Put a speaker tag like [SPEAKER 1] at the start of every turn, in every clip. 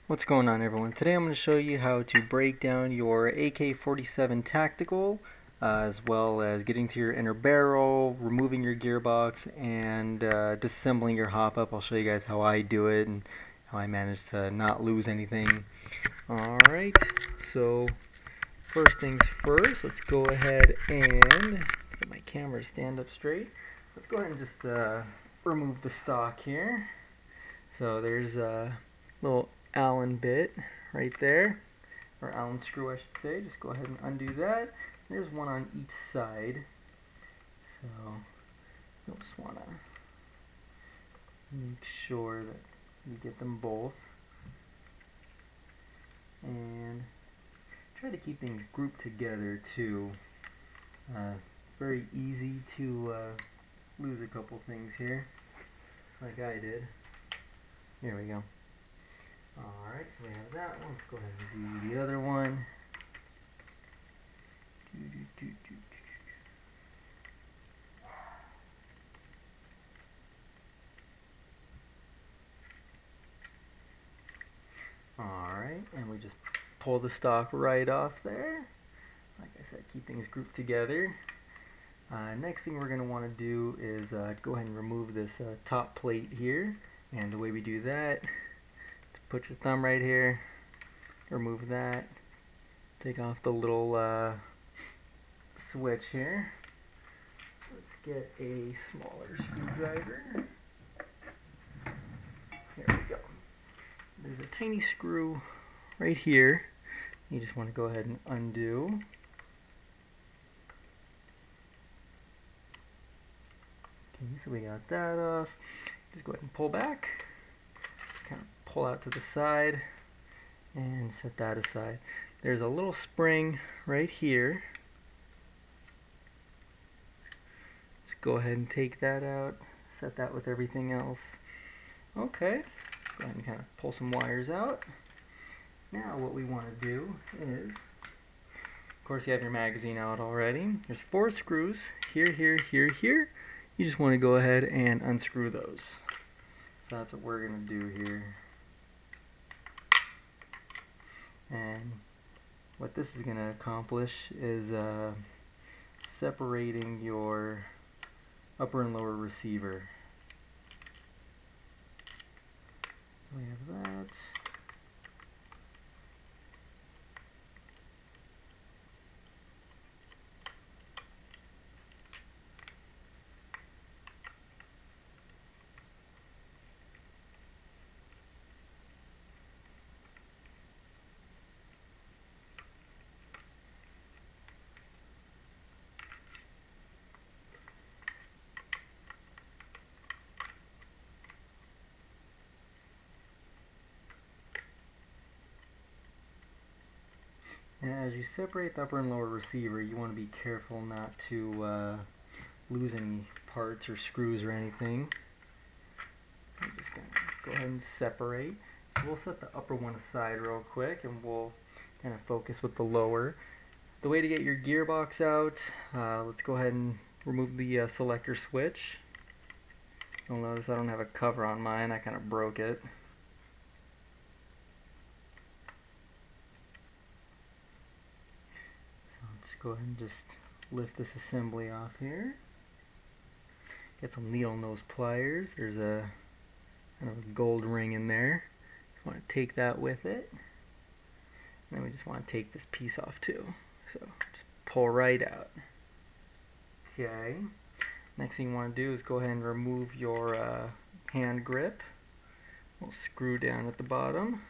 [SPEAKER 1] What's going on, everyone? Today I'm going to show you how to break down your AK47 tactical, as well as getting to your inner barrel, removing your gearbox, and disassembling your hop-up. I'll show you guys how I do it and how I manage to not lose anything. Alright, so first things first, let's go ahead and get my camera to stand up straight. Let's go ahead and just remove the stock here. So there's a little Allen bit right there, or Allen screw I should say. Just go ahead and undo that. There's one on each side, so you'll just want to make sure that you get them both, and try to keep things grouped together too. Very easy to lose a couple things here, like I did. Here we go. Alright, so we have that one. Let's go ahead and do the other one. Alright, and we just pull the stock right off there. Like I said, keep things grouped together. Next thing we're going to want to do is go ahead and remove this top plate here. And the way we do that, put your thumb right here, remove that, take off the little switch here. Let's get a smaller screwdriver. There we go. There's a tiny screw right here. You just want to go ahead and undo. Okay, so we got that off. Just go ahead and pull back. Kind of pull out to the side and set that aside. There's a little spring right here. Just go ahead and take that out. Set that with everything else. Okay. Go ahead and kind of pull some wires out. Now what we want to do is, of course you have your magazine out already. There's 4 screws, here, here, here, here. You just want to go ahead and unscrew those. So that's what we're going to do here. And what this is going to accomplish is separating your upper and lower receiver. We have that. And as you separate the upper and lower receiver, you want to be careful not to lose any parts or screws or anything. I'm just going to go ahead and separate. So we'll set the upper one aside real quick and we'll kind of focus with the lower. The way to get your gearbox out, let's go ahead and remove the selector switch. You'll notice I don't have a cover on mine, I kind of broke it. Go ahead and just lift this assembly off here. Get some needle nose pliers. There's a kind of a gold ring in there. Just want to take that with it. And then we just want to take this piece off too. So just pull right out. Okay. Next thing you want to do is go ahead and remove your hand grip. We'll screw down at the bottom.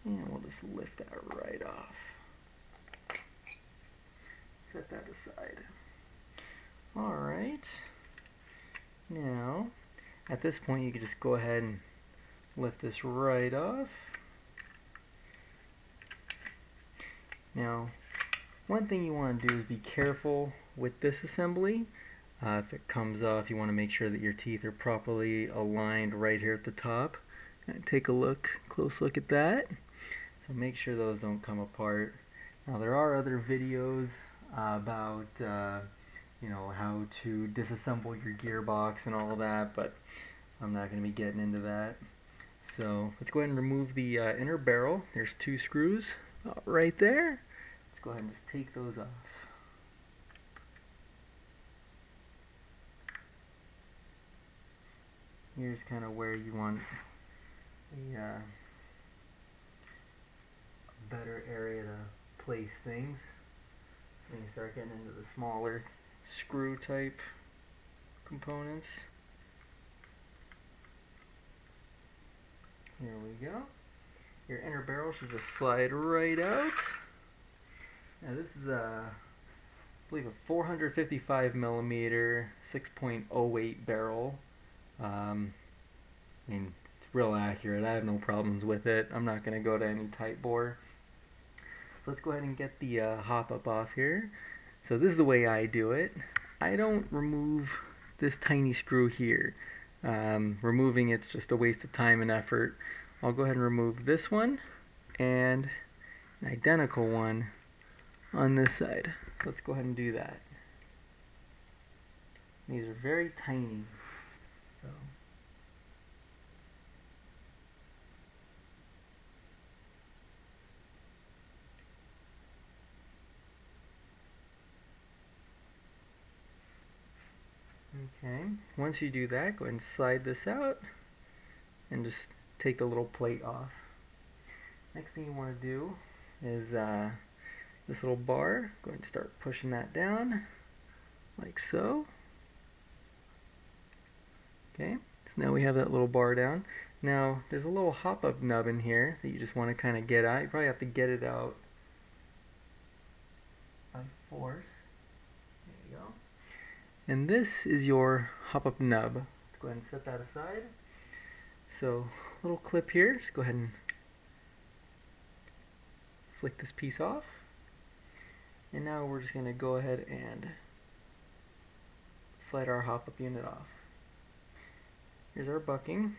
[SPEAKER 1] And we'll just lift that right off. Set that aside. Alright. Now, at this point you can just go ahead and lift this right off. Now, one thing you want to do is be careful with this assembly. If it comes off, you want to make sure that your teeth are properly aligned right here at the top. And take a close look at that. So make sure those don't come apart. Now there are other videos about you know, how to disassemble your gearbox and all that, but I'm not going to be getting into that. So let's go ahead and remove the inner barrel. There's 2 screws right there. Let's go ahead and just take those off. Here's kind of where you want a better area to place things. When you start getting into the smaller screw type components. Here we go. Your inner barrel should just slide right out. Now this is I believe a 455 millimeter 6.08 barrel. I mean, it's real accurate. I have no problems with it. I'm not going to go to any tight bore. So let's go ahead and get the hop-up off here. So this is the way I do it. I don't remove this tiny screw here. Removing it's just a waste of time and effort. I'll go ahead and remove this one and an identical one on this side. So let's go ahead and do that. These are very tiny. So okay, once you do that, go ahead and slide this out and just take the little plate off. Next thing you want to do is this little bar, go ahead and start pushing that down like so. Okay, so now we have that little bar down. Now there's a little hop-up nub in here that you just want to kind of get out. You probably have to get it out by force. There you go. And this is your hop-up nub. Let's go ahead and set that aside. So, little clip here, just go ahead and flick this piece off. And now we're just going to go ahead and slide our hop-up unit off. Here's our bucking.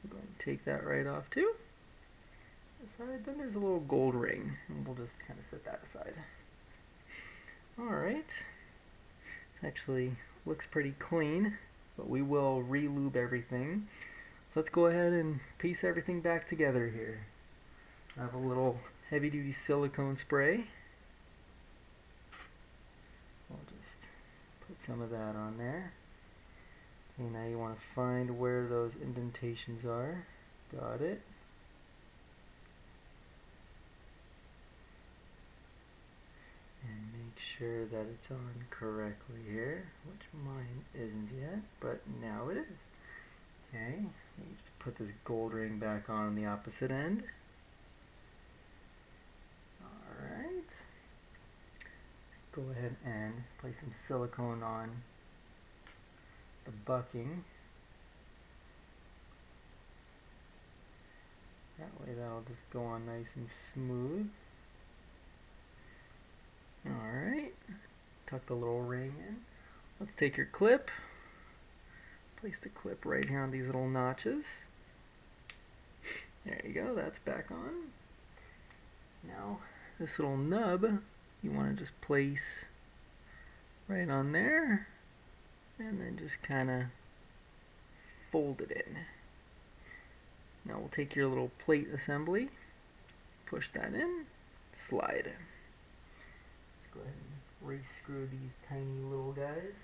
[SPEAKER 1] We'll go ahead and take that right off too. Aside, then there's a little gold ring, and we'll just kind of set that aside. Alright. Actually looks pretty clean, but we will re-lube everything. So let's go ahead and piece everything back together here. I have a little heavy-duty silicone spray. I'll just put some of that on there. Okay, now you want to find where those indentations are. Got it. And make sure that it's on correctly here, which mine isn't yet, but now it is. Okay, you just put this gold ring back on the opposite end. Alright. Go ahead and place some silicone on the bucking. That way that'll just go on nice and smooth. Alright, tuck the little ring in. Let's take your clip, place the clip right here on these little notches. There you go, that's back on. Now, this little nub, you want to just place right on there, and then just kind of fold it in. Now we'll take your little plate assembly, push that in, slide. Go ahead and re-screw these tiny little guys.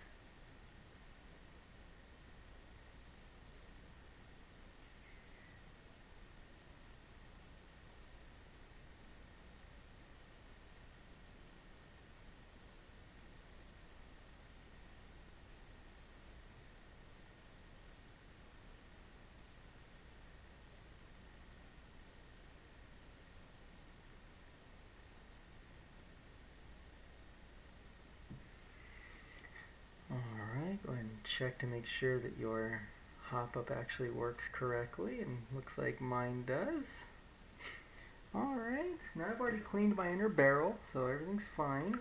[SPEAKER 1] Go ahead and check to make sure that your hop-up actually works correctly, and looks like mine does. Alright, now I've already cleaned my inner barrel, so everything's fine.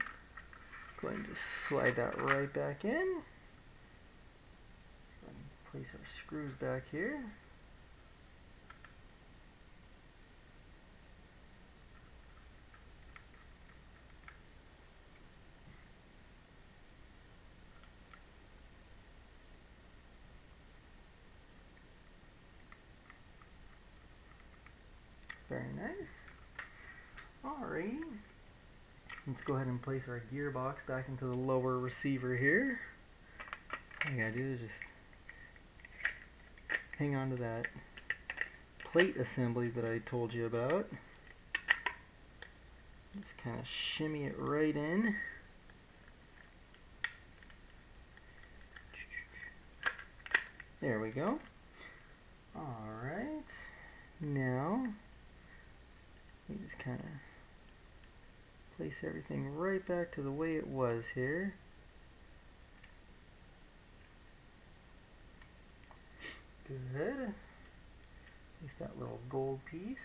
[SPEAKER 1] Go ahead and just slide that right back in. And place our screws back here. let's go ahead and place our gearbox back into the lower receiver here. All you gotta do is just hang on to that plate assembly that I told you about. Just kind of shimmy it right in. There we go. Alright, now we just kind of place everything right back to the way it was here. Good. Place that little gold piece.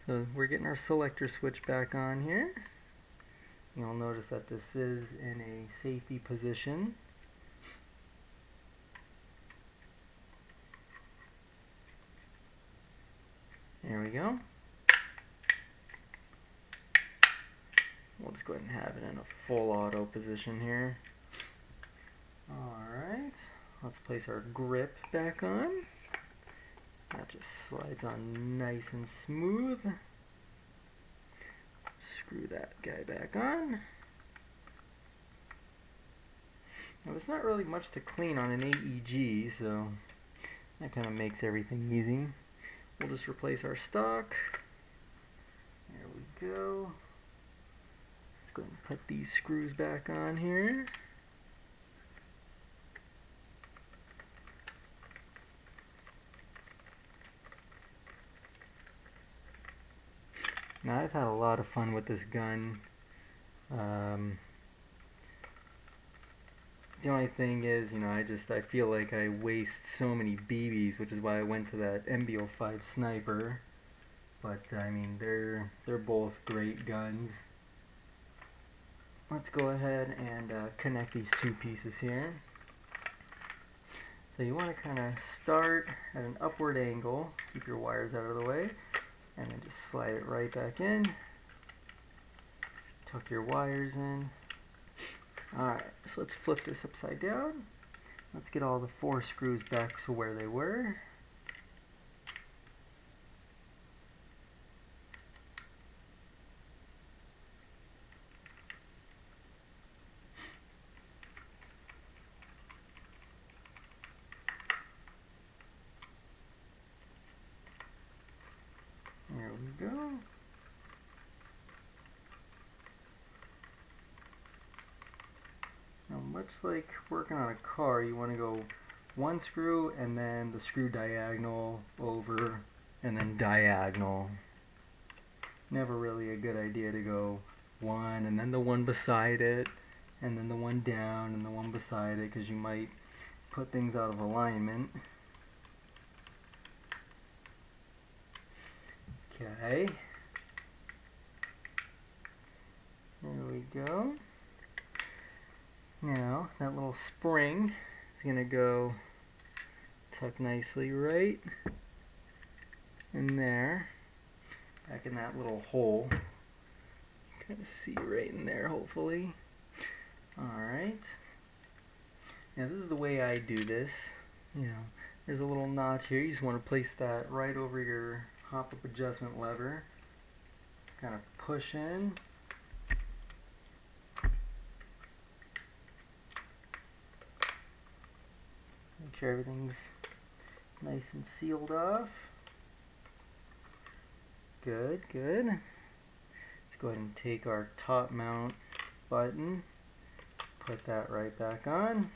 [SPEAKER 1] So we're getting our selector switch back on here. You'll notice that this is in a safety position. There we go. We'll just go ahead and have it in a full auto position here. Alright, let's place our grip back on. That just slides on nice and smooth. Screw that guy back on. Now there's not really much to clean on an AEG, so that kind of makes everything easy. We'll just replace our stock. There we go. Let's go ahead and put these screws back on here. Now I've had a lot of fun with this gun. The only thing is, I feel like I waste so many BBs, which is why I went to that MB05 sniper. But I mean, they're both great guns. Let's go ahead and connect these two pieces here. So you want to kind of start at an upward angle, keep your wires out of the way, and then just slide it right back in. Tuck your wires in. Alright, so let's flip this upside down. Let's get all the 4 screws back to where they were. There we go. Now, much like working on a car, you want to go 1 screw and then the screw diagonal over and then diagonal. Never really a good idea to go 1 and then the one beside it and then the one down and the one beside it, because you might put things out of alignment. Okay. There we go. Now, that little spring is going to go tuck nicely right in there, back in that little hole. Kind of see right in there, hopefully. Alright. Now, this is the way I do this. There's a little notch here. You just want to place that right over your hopup adjustment lever. Kind of push in. Make sure everything's nice and sealed off. Good, good. Let's go ahead and take our top mount button, put that right back on.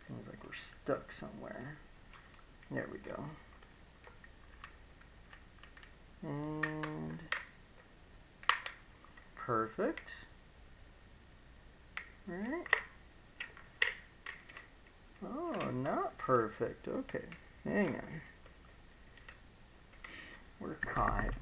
[SPEAKER 1] Seems like we're stuck somewhere. There we go. And perfect. Alright. Oh, not perfect. Okay. Hang on. We're caught.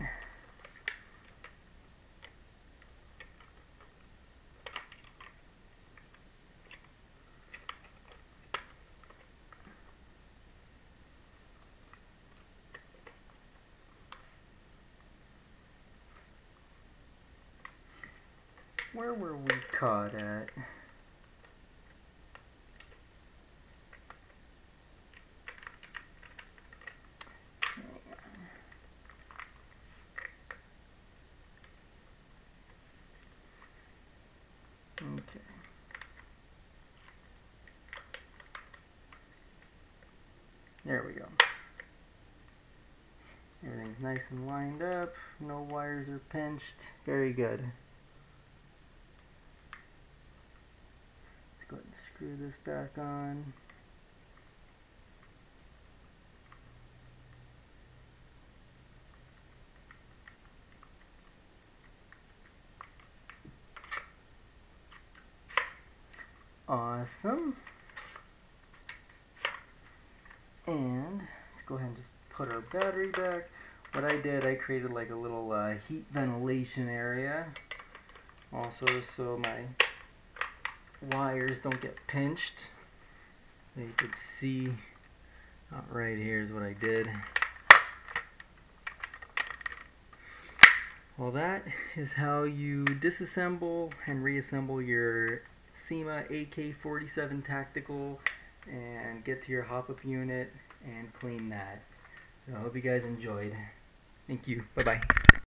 [SPEAKER 1] Where were we caught at? nice and lined up, no wires are pinched, very good. Let's go ahead and screw this back on. Awesome. And let's go ahead and just put our battery back. What I did, I created like a little heat ventilation area. Also, so my wires don't get pinched. So you can see right here is what I did. Well, that is how you disassemble and reassemble your SEMA AK47 tactical and get to your hopup unit and clean that. So I hope you guys enjoyed. Thank you. Bye-bye.